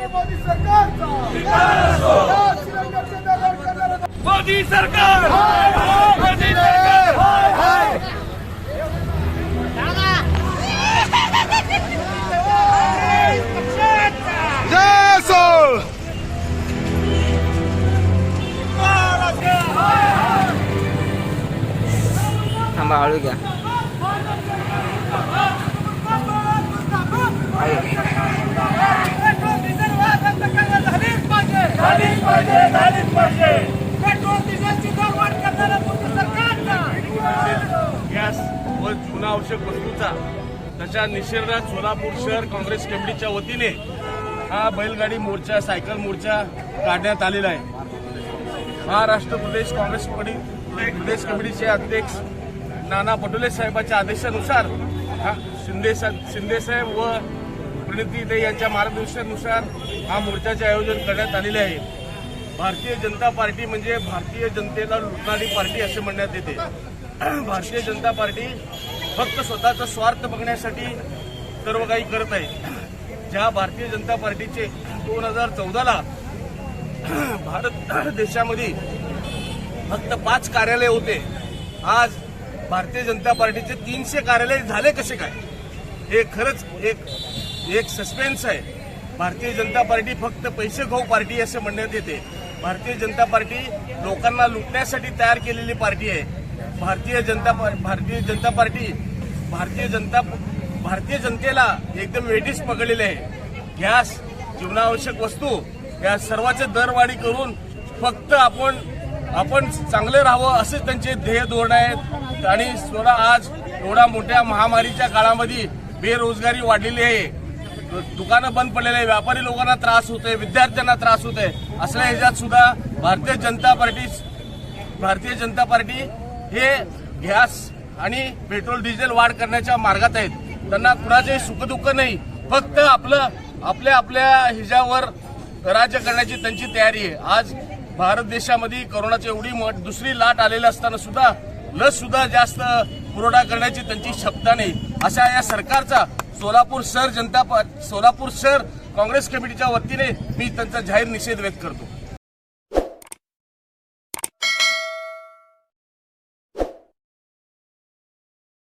मोदी सरकारचा मोदी सरकार मोदी सरकार थांबा आळू घ्या. गॅस व जीवनावश्यक वस्तूचा त्याच्या निषेधार्थ सोलापूर शहर काँग्रेस कमिटीच्या वतीने हा बैलगाडी मोर्चा सायकल मोर्चा काढण्यात आलेला आहे. महाराष्ट्र प्रदेश काँग्रेस प्रदेश कमिटीचे अध्यक्ष नाना पटोले साहेबांच्या आदेशानुसार शिंदे साहेब व प्रणितीताई यांच्या मार्गदर्शनानुसार हा मोर्चाचे आयोजन करण्यात आलेले आहे. भारतीय जनता पार्टी म्हणजे भारतीय जनतेला लुटणारी पार्टी असे म्हणण्यात येते. भारतीय जनता पार्टी फक्त स्वतःचा स्वार्थ बघण्यासाठी सर्व काही करत आहे. ज्या भारतीय जनता पार्टीचे 2014ला भारत देशामध्ये फक्त 5 कार्यालय होते, आज भारतीय जनता पार्टीचे 300 कार्यालय झाले कसे काय? हे खरंच एक सस्पेन्स आहे. भारतीय जनता पार्टी फक्त पैसे खाऊ पार्टी असे म्हणण्यात येते. भारतीय जनता पार्टी लोकांना लुटण्यासाठी तयार केलेली पार्टी आहे. भारतीय जनतेला एकदम वेठीस पकडलेले आहे. गॅस जीवनावश्यक वस्तू या सर्वांचे दरवाढी करून फक्त आपण चांगले राहावं असे त्यांचे ध्येय धोरण आहेत. आणि स्वतः आज एवढा मोठ्या महामारीच्या काळामध्ये बेरोजगारी वाढलेली आहे, दुकानं बंद पडलेले आहे, व्यापारी लोकांना त्रास होतोय, विद्यार्थ्यांना त्रास होतोय. असल्या ह्याच्यात सुद्धा भारतीय जनता पार्टी हे गॅस आणि पेट्रोल डिझेल वाढ करण्याच्या मार्गात आहेत. त्यांना कुणाचंही सुखदुःख नाही, फक्त आपल्या हिजावर राज्य करण्याची त्यांची तयारी आहे. आज भारत देशामध्ये कोरोनाची एवढी दुसरी लाट आलेली असताना सुद्धा लस सुद्धा जास्त पुरवठा करण्याची त्यांची क्षमता नाही. अशा या सरकारचा सोलापूर शहर काँग्रेस कमिटीच्या वतीने मी त्यांचा जाहीर निषेध व्यक्त करतो.